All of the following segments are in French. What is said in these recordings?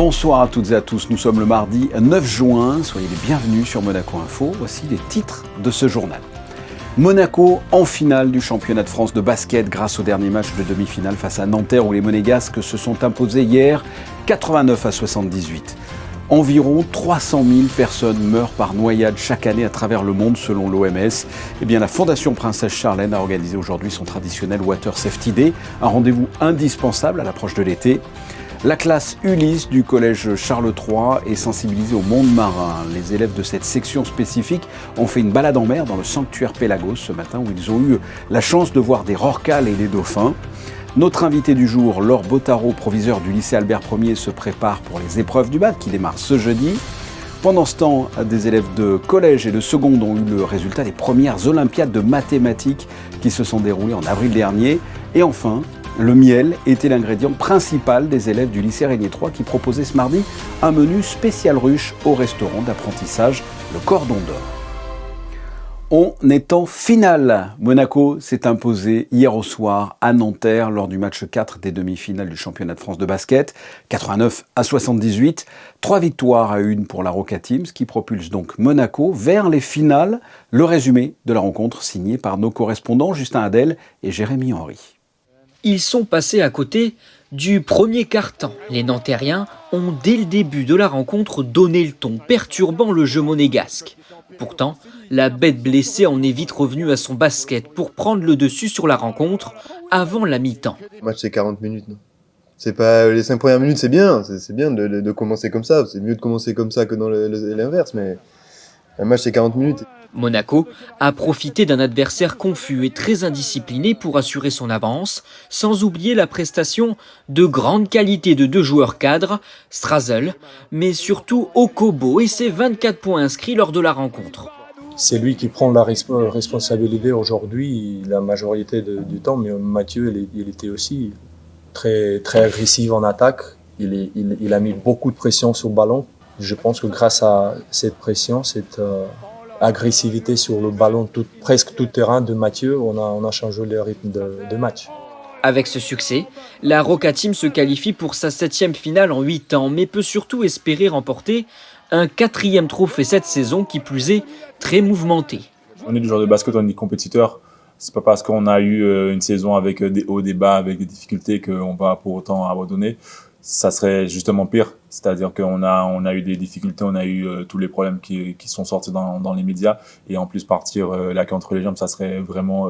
Bonsoir à toutes et à tous, nous sommes le mardi 9 juin, soyez les bienvenus sur Monaco Info, voici les titres de ce journal. Monaco en finale du championnat de France de basket grâce au dernier match de demi-finale face à Nanterre où les Monégasques se sont imposés hier 89-78. Environ 300 000 personnes meurent par noyade chaque année à travers le monde selon l'OMS. Eh bien, la Fondation Princesse Charlène a organisé aujourd'hui son traditionnel Water Safety Day, un rendez-vous indispensable à l'approche de l'été. La classe Ulysse du collège Charles III est sensibilisée au monde marin. Les élèves de cette section spécifique ont fait une balade en mer dans le sanctuaire Pélagos ce matin où ils ont eu la chance de voir des rorquals et des dauphins. Notre invité du jour, Laure Bottaro, proviseur du lycée Albert Ier, se prépare pour les épreuves du bac qui démarrent ce jeudi. Pendant ce temps, des élèves de collège et de seconde ont eu le résultat des premières Olympiades de mathématiques qui se sont déroulées en avril dernier. Et enfin, le miel était l'ingrédient principal des élèves du lycée Régnier 3 qui proposaient ce mardi un menu spécial ruche au restaurant d'apprentissage Le Cordon d'Or. On est en finale. Monaco s'est imposé hier au soir à Nanterre lors du match 4 des demi-finales du championnat de France de basket, 89-78. 3 victoires à 1 pour la Roca Teams qui propulse donc Monaco vers les finales. Le résumé de la rencontre signé par nos correspondants Justin Hadel et Jérémy Henry. Ils sont passés à côté du premier quart-temps. Les Nantériens ont dès le début de la rencontre donné le ton, perturbant le jeu monégasque. Pourtant, la bête blessée en est vite revenue à son basket pour prendre le dessus sur la rencontre avant la mi-temps. Le match c'est 40 minutes. Non, c'est pas les 5 premières minutes, c'est bien de commencer comme ça. C'est mieux de commencer comme ça que dans l'inverse, mais un match c'est 40 minutes. Monaco a profité d'un adversaire confus et très indiscipliné pour assurer son avance, sans oublier la prestation de grande qualité de 2 joueurs cadres, Strazel, mais surtout Okobo et ses 24 points inscrits lors de la rencontre. C'est lui qui prend la responsabilité aujourd'hui, la majorité du temps, mais Mathieu, il était aussi très agressif en attaque. Il a mis beaucoup de pression sur le ballon. Je pense que grâce à cette pression, cette agressivité sur le ballon, presque tout terrain de Mathieu, on a changé le rythme de match. Avec ce succès, la Roca Team se qualifie pour sa 7e finale en 8 ans, mais peut surtout espérer remporter un 4e trophée cette saison, qui plus est très mouvementé. On est du genre de basket, on est compétiteur. C'est pas parce qu'on a eu une saison avec des hauts, des bas, avec des difficultés qu'on va pour autant abandonner. Ça serait justement pire, c'est-à-dire qu'on a eu des difficultés, on a eu tous les problèmes qui sont sortis dans les médias, et en plus partir la queue entre les jambes, ça serait vraiment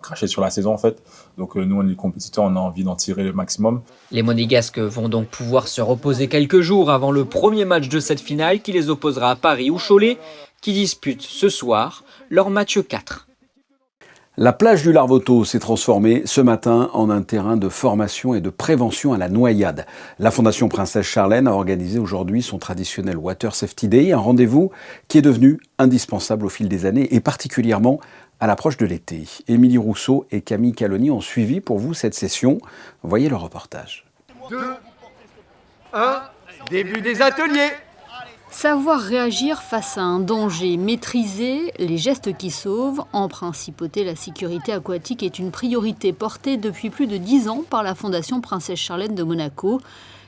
cracher sur la saison en fait. Donc nous on est compétiteurs, on a envie d'en tirer le maximum. Les Monégasques vont donc pouvoir se reposer quelques jours avant le premier match de cette finale qui les opposera à Paris ou Cholet, qui disputent ce soir leur match 4. La plage du Larvoto s'est transformée ce matin en un terrain de formation et de prévention à la noyade. La Fondation Princesse Charlène a organisé aujourd'hui son traditionnel Water Safety Day, un rendez-vous qui est devenu indispensable au fil des années et particulièrement à l'approche de l'été. Émilie Rousseau et Camille Caloni ont suivi pour vous cette session. Voyez le reportage. 2, 1, début des ateliers. Savoir réagir face à un danger, maîtriser les gestes qui sauvent, en principauté, la sécurité aquatique est une priorité portée depuis plus de 10 ans par la Fondation Princesse Charlène de Monaco.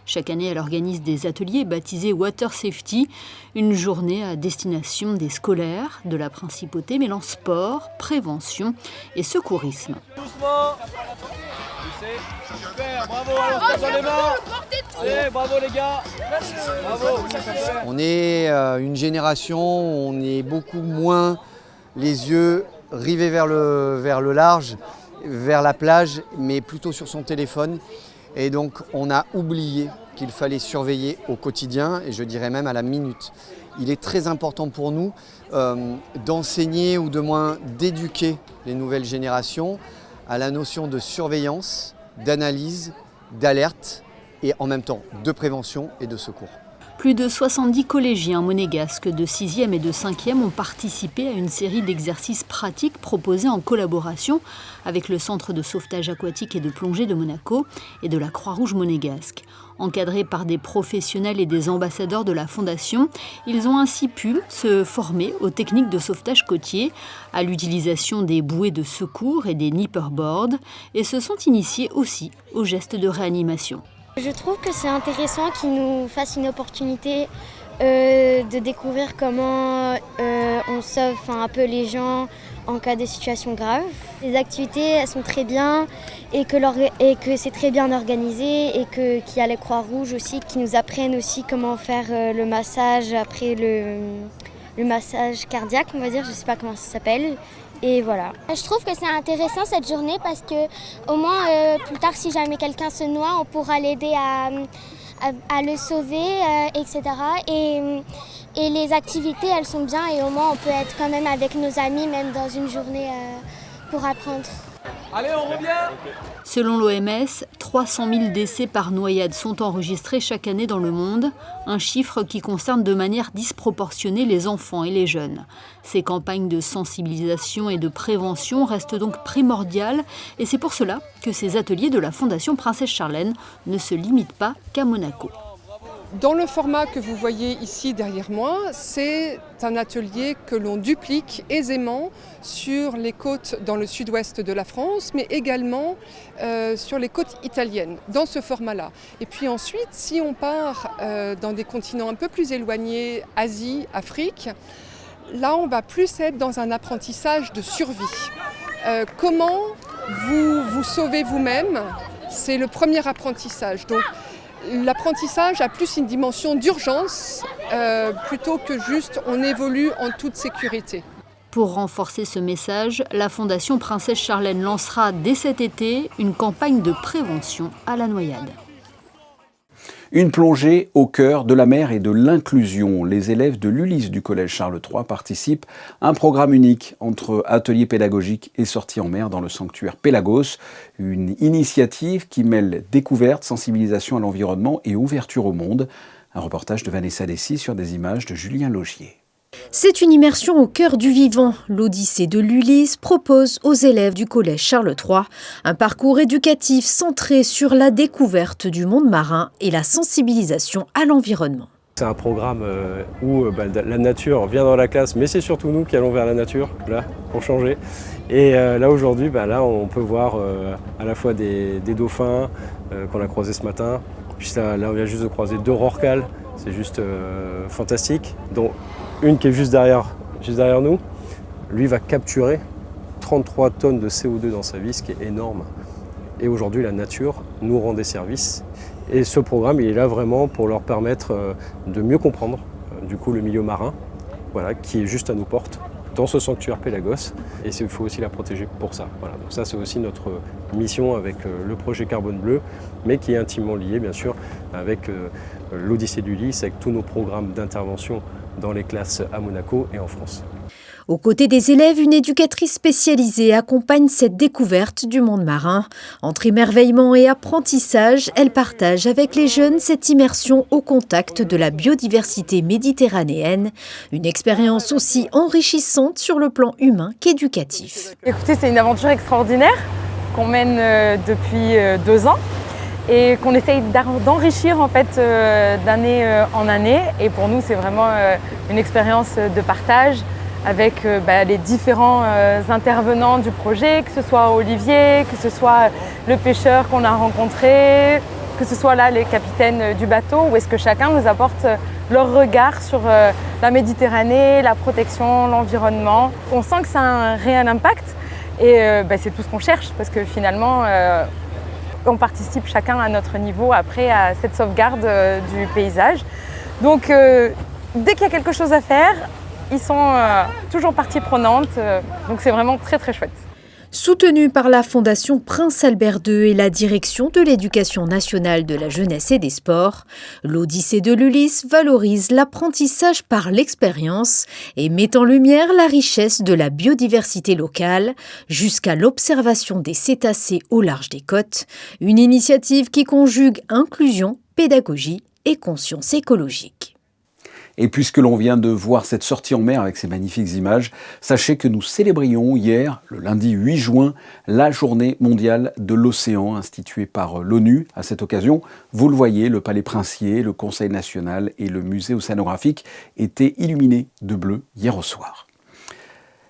Chaque année, elle organise des ateliers baptisés Water Safety, une journée à destination des scolaires de la principauté mêlant sport, prévention et secourisme. Doucement. Super, bravo, alors on se donne les mains. Allez, bravo les gars. Bravo. On est une génération où on est beaucoup moins les yeux rivés vers le large, vers la plage, mais plutôt sur son téléphone. Et donc on a oublié qu'il fallait surveiller au quotidien, et je dirais même à la minute. Il est très important pour nous d'enseigner ou de moins d'éduquer les nouvelles générations à la notion de surveillance, d'analyse, d'alerte et en même temps de prévention et de secours. Plus de 70 collégiens monégasques de 6e et de 5e ont participé à une série d'exercices pratiques proposés en collaboration avec le Centre de sauvetage aquatique et de plongée de Monaco et de la Croix-Rouge monégasque. Encadrés par des professionnels et des ambassadeurs de la Fondation, ils ont ainsi pu se former aux techniques de sauvetage côtier, à l'utilisation des bouées de secours et des nipperboards, et se sont initiés aussi aux gestes de réanimation. Je trouve que c'est intéressant qu'ils nous fassent une opportunité de découvrir comment on sauve un peu les gens en cas de situation grave. Les activités, elles sont très bien et que c'est très bien organisé et qu'il y a les Croix-Rouges aussi qui nous apprennent aussi comment faire le massage après le massage cardiaque, on va dire, je ne sais pas comment ça s'appelle. Et voilà. Je trouve que c'est intéressant cette journée parce que au moins plus tard si jamais quelqu'un se noie, on pourra l'aider à le sauver, etc. Et les activités elles sont bien et au moins on peut être quand même avec nos amis même dans une journée pour apprendre. Allez, on revient. Selon l'OMS, 300 000 décès par noyade sont enregistrés chaque année dans le monde, un chiffre qui concerne de manière disproportionnée les enfants et les jeunes. Ces campagnes de sensibilisation et de prévention restent donc primordiales et c'est pour cela que ces ateliers de la Fondation Princesse Charlène ne se limitent pas qu'à Monaco. Dans le format que vous voyez ici derrière moi, c'est un atelier que l'on duplique aisément sur les côtes dans le sud-ouest de la France, mais également sur les côtes italiennes, dans ce format-là. Et puis ensuite, si on part dans des continents un peu plus éloignés, Asie, Afrique, là on va plus être dans un apprentissage de survie. Comment vous sauvez vous-même, c'est le premier apprentissage. Donc, l'apprentissage a plus une dimension d'urgence plutôt que juste on évolue en toute sécurité. Pour renforcer ce message, la Fondation Princesse Charlène lancera dès cet été une campagne de prévention à la noyade. Une plongée au cœur de la mer et de l'inclusion. Les élèves de l'Ulysse du collège Charles III participent à un programme unique entre ateliers pédagogiques et sorties en mer dans le sanctuaire Pélagos. Une initiative qui mêle découverte, sensibilisation à l'environnement et ouverture au monde. Un reportage de Vanessa Dessy sur des images de Julien Logier. C'est une immersion au cœur du vivant. L'Odyssée de l'Ulysse propose aux élèves du collège Charles III un parcours éducatif centré sur la découverte du monde marin et la sensibilisation à l'environnement. C'est un programme où la nature vient dans la classe, mais c'est surtout nous qui allons vers la nature, là, pour changer. Et là aujourd'hui, là, on peut voir à la fois des dauphins qu'on a croisés ce matin, puis là on vient juste de croiser 2 rorquals, c'est juste fantastique, dont une qui est juste derrière nous. Lui va capturer 33 tonnes de CO2 dans sa vie, ce qui est énorme. Et aujourd'hui, la nature nous rend des services. Et ce programme, il est là vraiment pour leur permettre de mieux comprendre du coup le milieu marin, voilà, qui est juste à nos portes, dans ce sanctuaire Pélagos. Et il faut aussi la protéger pour ça. Voilà. Donc ça, c'est aussi notre mission avec le projet Carbone Bleu, mais qui est intimement lié, bien sûr, avec l'Odyssée de l'Ulysse, avec tous nos programmes d'intervention dans les classes à Monaco et en France. Aux côtés des élèves, une éducatrice spécialisée accompagne cette découverte du monde marin. Entre émerveillement et apprentissage, elle partage avec les jeunes cette immersion au contact de la biodiversité méditerranéenne. Une expérience aussi enrichissante sur le plan humain qu'éducatif. Écoutez, c'est une aventure extraordinaire qu'on mène depuis 2 ans. Et qu'on essaye d'enrichir en fait d'année en année. Et pour nous, c'est vraiment une expérience de partage avec les différents intervenants du projet, que ce soit Olivier, que ce soit le pêcheur qu'on a rencontré, que ce soit là les capitaines du bateau, où est-ce que chacun nous apporte leur regard sur la Méditerranée, la protection, l'environnement. On sent que ça a un réel impact et c'est tout ce qu'on cherche parce que finalement, on participe chacun à notre niveau après à cette sauvegarde du paysage. Donc dès qu'il y a quelque chose à faire, ils sont toujours partie prenante. Donc c'est vraiment très très chouette. Soutenu par la Fondation Prince Albert II et la Direction de l'Éducation nationale de la jeunesse et des sports, l'Odyssée de l'Ulysse valorise l'apprentissage par l'expérience et met en lumière la richesse de la biodiversité locale jusqu'à l'observation des cétacés au large des côtes, une initiative qui conjugue inclusion, pédagogie et conscience écologique. Et puisque l'on vient de voir cette sortie en mer avec ces magnifiques images, sachez que nous célébrions hier, le lundi 8 juin, la journée mondiale de l'océan instituée par l'ONU. À cette occasion, vous le voyez, le Palais Princier, le Conseil national et le musée océanographique étaient illuminés de bleu hier au soir.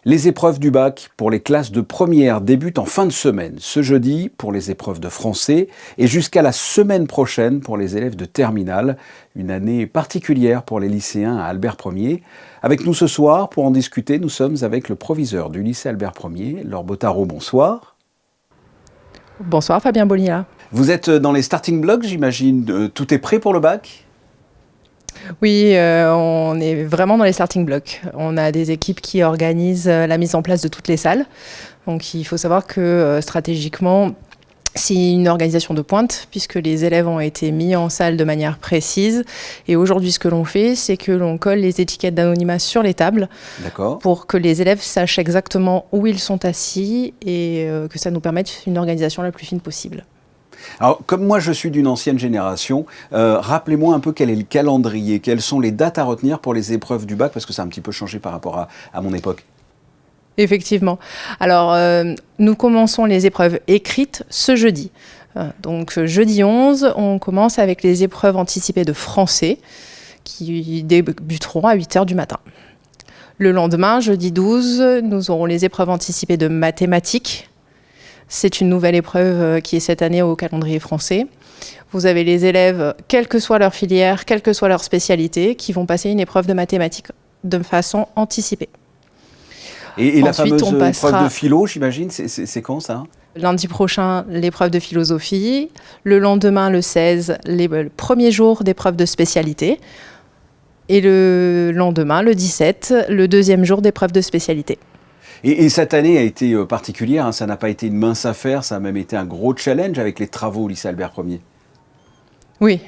Les épreuves du bac pour les classes de première débutent en fin de semaine, ce jeudi pour les épreuves de français et jusqu'à la semaine prochaine pour les élèves de terminale. Une année particulière pour les lycéens à Albert Ier. Avec nous ce soir, pour en discuter, nous sommes avec le proviseur du lycée Albert Ier, Laure Bottaro, bonsoir. Bonsoir Fabien Bolina. Vous êtes dans les starting blocks, j'imagine. Tout est prêt pour le bac ? Oui, on est vraiment dans les starting blocks. On a des équipes qui organisent la mise en place de toutes les salles. Donc il faut savoir que stratégiquement, c'est une organisation de pointe puisque les élèves ont été mis en salle de manière précise. Et aujourd'hui, ce que l'on fait, c'est que l'on colle les étiquettes d'anonymat sur les tables pour que les élèves sachent exactement où ils sont assis et que ça nous permette une organisation la plus fine possible. Alors, comme moi je suis d'une ancienne génération, rappelez-moi un peu quel est le calendrier, quelles sont les dates à retenir pour les épreuves du bac, parce que ça a un petit peu changé par rapport à mon époque. Effectivement. Alors, nous commençons les épreuves écrites ce jeudi. Donc, jeudi 11, on commence avec les épreuves anticipées de français qui débuteront à 8h du matin. Le lendemain, jeudi 12, nous aurons les épreuves anticipées de mathématiques. C'est une nouvelle épreuve qui est cette année au calendrier français. Vous avez les élèves, quelle que soit leur filière, quelle que soit leur spécialité, qui vont passer une épreuve de mathématiques de façon anticipée. Et la fameuse épreuve de philo, j'imagine, c'est quand ça ? Lundi prochain, l'épreuve de philosophie. Le lendemain, le 16, le premier jour d'épreuve de spécialité. Et le lendemain, le 17, le deuxième jour d'épreuve de spécialité. Et cette année a été particulière, hein, ça n'a pas été une mince affaire, ça a même été un gros challenge avec les travaux au lycée Albert Ier. Oui,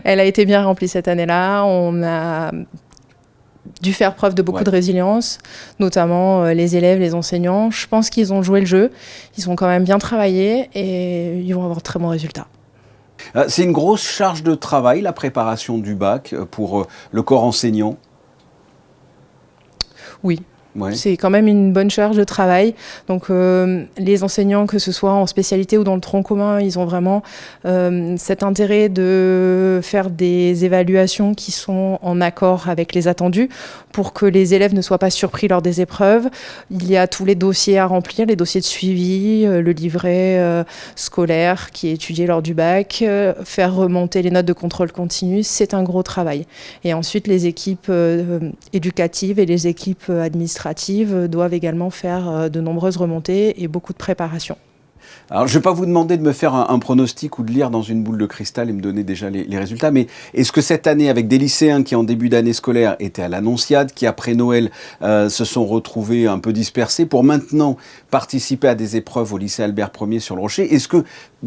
elle a été bien remplie cette année-là. On a dû faire preuve de beaucoup de résilience, notamment les élèves, les enseignants. Je pense qu'ils ont joué le jeu, ils ont quand même bien travaillé et ils vont avoir de très bons résultats. C'est une grosse charge de travail, la préparation du bac pour le corps enseignant. Oui. Ouais. C'est quand même une bonne charge de travail. Donc les enseignants, que ce soit en spécialité ou dans le tronc commun, ils ont vraiment cet intérêt de faire des évaluations qui sont en accord avec les attendus pour que les élèves ne soient pas surpris lors des épreuves. Il y a tous les dossiers à remplir, les dossiers de suivi, le livret scolaire qui est étudié lors du bac, faire remonter les notes de contrôle continu, c'est un gros travail. Et ensuite, les équipes éducatives et les équipes administratives doivent également faire de nombreuses remontées et beaucoup de préparation. Alors, je ne vais pas vous demander de me faire un pronostic ou de lire dans une boule de cristal et me donner déjà les résultats, mais est-ce que cette année, avec des lycéens qui en début d'année scolaire étaient à l'Annonciade, qui après Noël se sont retrouvés un peu dispersés, pour maintenant participer à des épreuves au lycée Albert Ier sur le Rocher, est-ce que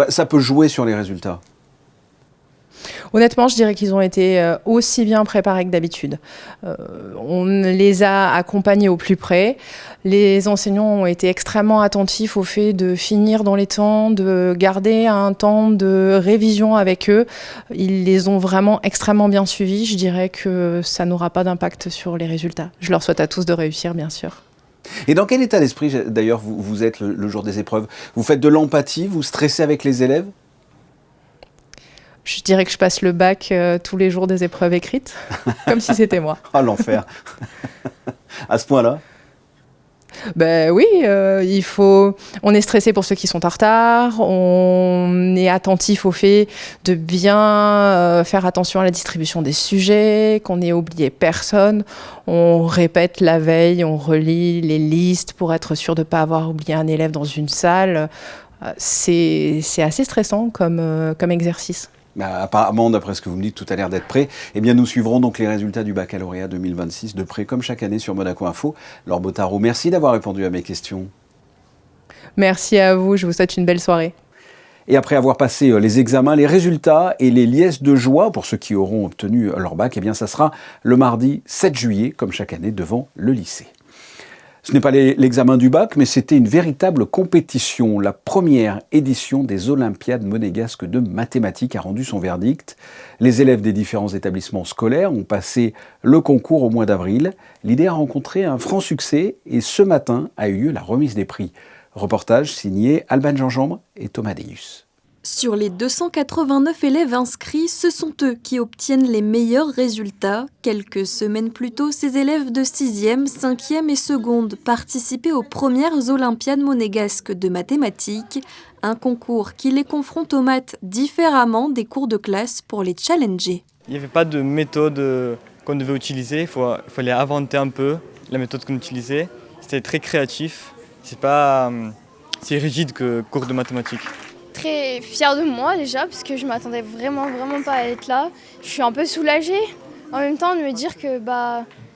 ça peut jouer sur les résultats ? Honnêtement, je dirais qu'ils ont été aussi bien préparés que d'habitude. On les a accompagnés au plus près. Les enseignants ont été extrêmement attentifs au fait de finir dans les temps, de garder un temps de révision avec eux. Ils les ont vraiment extrêmement bien suivis. Je dirais que ça n'aura pas d'impact sur les résultats. Je leur souhaite à tous de réussir, bien sûr. Et dans quel état d'esprit, d'ailleurs, vous êtes le jour des épreuves ? Vous faites de l'empathie ? Vous stressez avec les élèves ? Je dirais que je passe le bac tous les jours des épreuves écrites, comme si c'était moi. Ah, l'enfer. À ce point-là ? Ben oui, on est stressé pour ceux qui sont en retard, on est attentif au fait de bien faire attention à la distribution des sujets, qu'on n'ait oublié personne. On répète la veille, on relit les listes pour être sûr de ne pas avoir oublié un élève dans une salle. C'est assez stressant comme exercice. Apparemment, d'après ce que vous me dites, tout a l'air d'être prêt. Eh bien, nous suivrons donc les résultats du baccalauréat 2026 de près, comme chaque année sur Monaco Info. Laure Bottaro, merci d'avoir répondu à mes questions. Merci à vous, je vous souhaite une belle soirée. Et après avoir passé les examens, les résultats et les liesses de joie pour ceux qui auront obtenu leur bac, eh bien, ça sera le mardi 7 juillet, comme chaque année, devant le lycée. Ce n'est pas l'examen du bac, mais c'était une véritable compétition. La première édition des Olympiades monégasques de mathématiques a rendu son verdict. Les élèves des différents établissements scolaires ont passé le concours au mois d'avril. L'idée a rencontré un franc succès et ce matin a eu lieu la remise des prix. Reportage signé Alban Jean-Jambre et Thomas Deus. Sur les 289 élèves inscrits, ce sont eux qui obtiennent les meilleurs résultats. Quelques semaines plus tôt, ces élèves de 6e, 5e et seconde participaient aux premières Olympiades monégasques de mathématiques, un concours qui les confronte aux maths différemment des cours de classe pour les challenger. Il n'y avait pas de méthode qu'on devait utiliser, il fallait inventer un peu la méthode qu'on utilisait. C'était très créatif, c'est pas si rigide que cours de mathématiques. Très fière de moi déjà parce que je m'attendais vraiment pas à être là. Je suis un peu soulagée en même temps de me dire que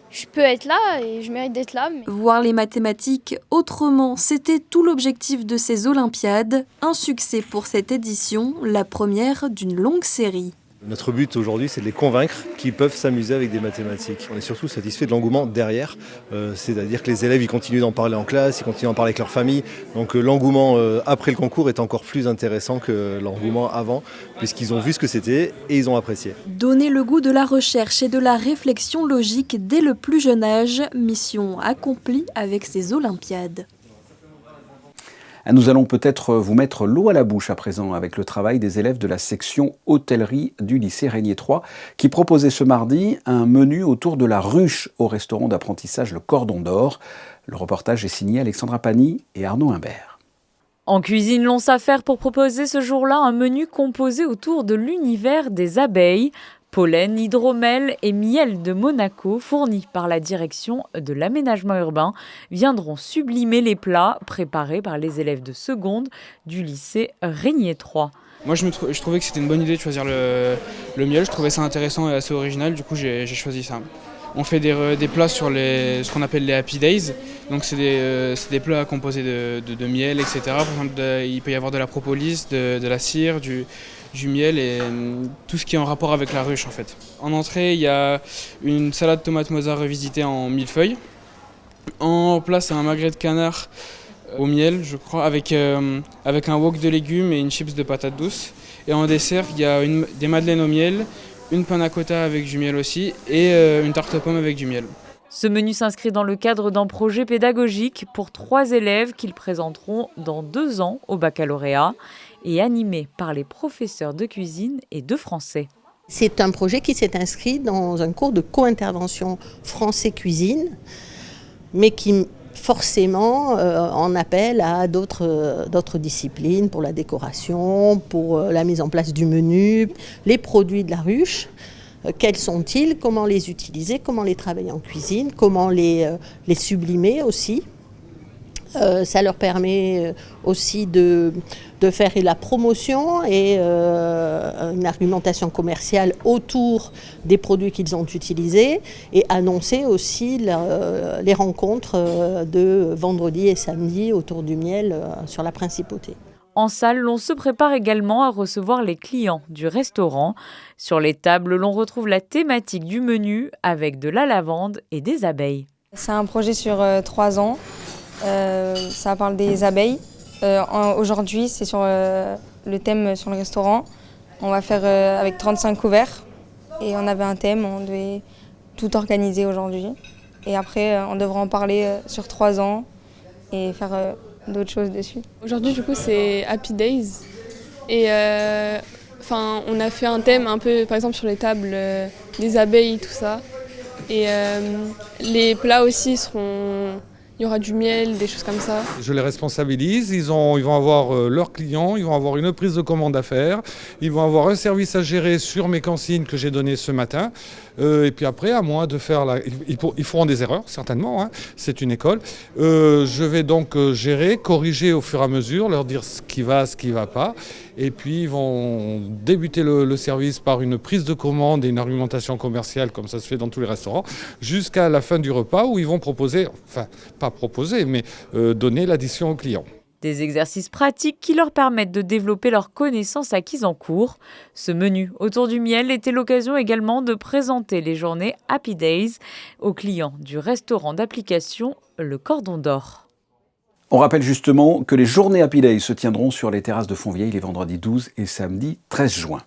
je peux être là et je mérite d'être là. Voir les mathématiques autrement, c'était tout l'objectif de ces Olympiades. Un succès pour cette édition, la première d'une longue série. Notre but aujourd'hui, c'est de les convaincre qu'ils peuvent s'amuser avec des mathématiques. On est surtout satisfait de l'engouement derrière, c'est-à-dire que les élèves ils continuent d'en parler en classe, ils continuent d'en parler avec leur famille. Donc l'engouement après le concours est encore plus intéressant que l'engouement avant, puisqu'ils ont vu ce que c'était et ils ont apprécié. Donner le goût de la recherche et de la réflexion logique dès le plus jeune âge, mission accomplie avec ces Olympiades. Nous allons peut-être vous mettre l'eau à la bouche à présent avec le travail des élèves de la section hôtellerie du lycée Régnier 3 qui proposait ce mardi un menu autour de la ruche au restaurant d'apprentissage Le Cordon d'Or. Le reportage est signé Alexandra Pani et Arnaud Imbert. En cuisine, l'on s'affaire pour proposer ce jour-là un menu composé autour de l'univers des abeilles. Pollen, hydromel et miel de Monaco, fournis par la direction de l'aménagement urbain, viendront sublimer les plats préparés par les élèves de seconde du lycée Régnier 3. Moi, je trouvais que c'était une bonne idée de choisir le miel. Je trouvais ça intéressant et assez original. Du coup, j'ai choisi ça. On fait des plats sur ce qu'on appelle les Happy Days. Donc, c'est des plats composés de miel, etc. Par exemple, il peut y avoir de la propolis, de la cire, du miel et tout ce qui est en rapport avec la ruche en fait. En entrée, il y a une salade tomate mozza revisitée en millefeuille. En plat, c'est un magret de canard au miel, je crois, avec un wok de légumes et une chips de patates douces. Et en dessert, il y a des madeleines au miel, une panna cotta avec du miel aussi et une tarte aux pommes avec du miel. Ce menu s'inscrit dans le cadre d'un projet pédagogique pour 3 élèves qu'ils présenteront dans 2 ans au baccalauréat et animé par les professeurs de cuisine et de français. C'est un projet qui s'est inscrit dans un cours de co-intervention français-cuisine, mais qui forcément en appelle à d'autres disciplines pour la décoration, pour la mise en place du menu, les produits de la ruche. Quels sont-ils? Comment les utiliser? Comment les travailler en cuisine? Comment les sublimer aussi? Ça leur permet aussi de faire la promotion et une argumentation commerciale autour des produits qu'ils ont utilisés et annoncer aussi les rencontres de vendredi et samedi autour du miel sur la principauté. En salle, l'on se prépare également à recevoir les clients du restaurant. Sur les tables, l'on retrouve la thématique du menu avec de la lavande et des abeilles. C'est un projet sur 3 ans. Ça parle des abeilles. Aujourd'hui, c'est sur le thème sur le restaurant. On va faire avec 35 couverts. Et on avait un thème, on devait tout organiser aujourd'hui. Et après, on devra en parler sur 3 ans et faire d'autres choses dessus. Aujourd'hui, du coup, c'est Happy Days. Et on a fait un thème un peu, par exemple, sur les tables, des abeilles, tout ça. Et les plats aussi seront... Il y aura du miel, des choses comme ça. Je les responsabilise, ils vont avoir leurs clients, ils vont avoir une prise de commande à faire, ils vont avoir un service à gérer sur mes consignes que j'ai données ce matin. Et puis après, à moi de faire ils feront des erreurs, certainement, hein, c'est une école. Je vais donc gérer, corriger au fur et à mesure, leur dire ce qui va pas. Et puis ils vont débuter le service par une prise de commande et une argumentation commerciale, comme ça se fait dans tous les restaurants, jusqu'à la fin du repas où ils vont proposer, enfin pas proposer, mais donner l'addition aux clients. Des exercices pratiques qui leur permettent de développer leurs connaissances acquises en cours. Ce menu autour du miel était l'occasion également de présenter les journées Happy Days aux clients du restaurant d'application Le Cordon d'Or. On rappelle justement que les journées Happy Days se tiendront sur les terrasses de Fontvieille les vendredis 12 et samedi 13 juin.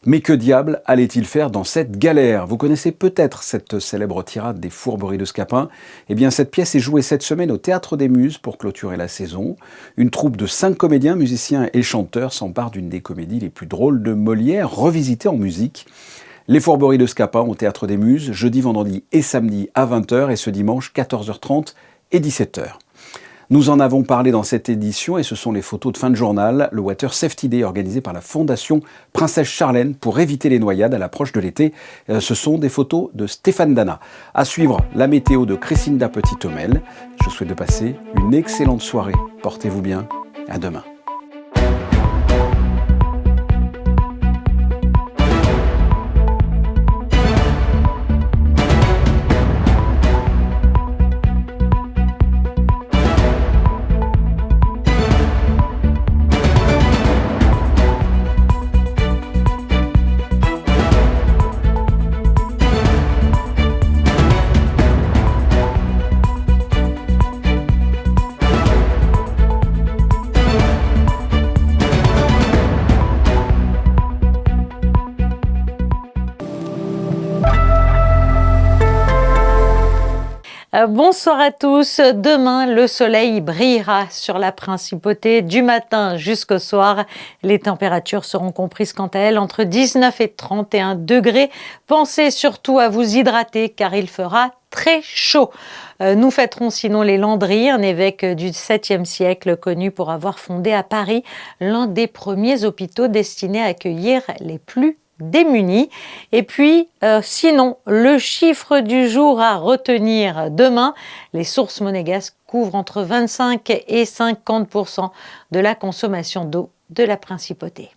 Mais que diable allait-il faire dans cette galère? Vous connaissez peut-être cette célèbre tirade des Fourberies de Scapin. Eh bien, cette pièce est jouée cette semaine au Théâtre des Muses pour clôturer la saison. Une troupe de 5 comédiens, musiciens et chanteurs s'empare d'une des comédies les plus drôles de Molière, revisitée en musique. Les Fourberies de Scapin au Théâtre des Muses, jeudi, vendredi et samedi à 20h et ce dimanche 14h30 et 17h. Nous en avons parlé dans cette édition et ce sont les photos de fin de journal, le Water Safety Day organisé par la Fondation Princesse Charlène pour éviter les noyades à l'approche de l'été. Ce sont des photos de Stéphane Dana. À suivre, la météo de Christinda Petit-Homel. Je vous souhaite de passer une excellente soirée. Portez-vous bien. À demain. Bonsoir à tous. Demain, le soleil brillera sur la principauté du matin jusqu'au soir. Les températures seront comprises quant à elles entre 19 et 31 degrés. Pensez surtout à vous hydrater car il fera très chaud. Nous fêterons sinon les Landry, un évêque du 7e siècle connu pour avoir fondé à Paris l'un des premiers hôpitaux destinés à accueillir les plus démunis. Et puis, sinon, le chiffre du jour à retenir demain, les sources monégasques couvrent entre 25 et 50% de la consommation d'eau de la principauté.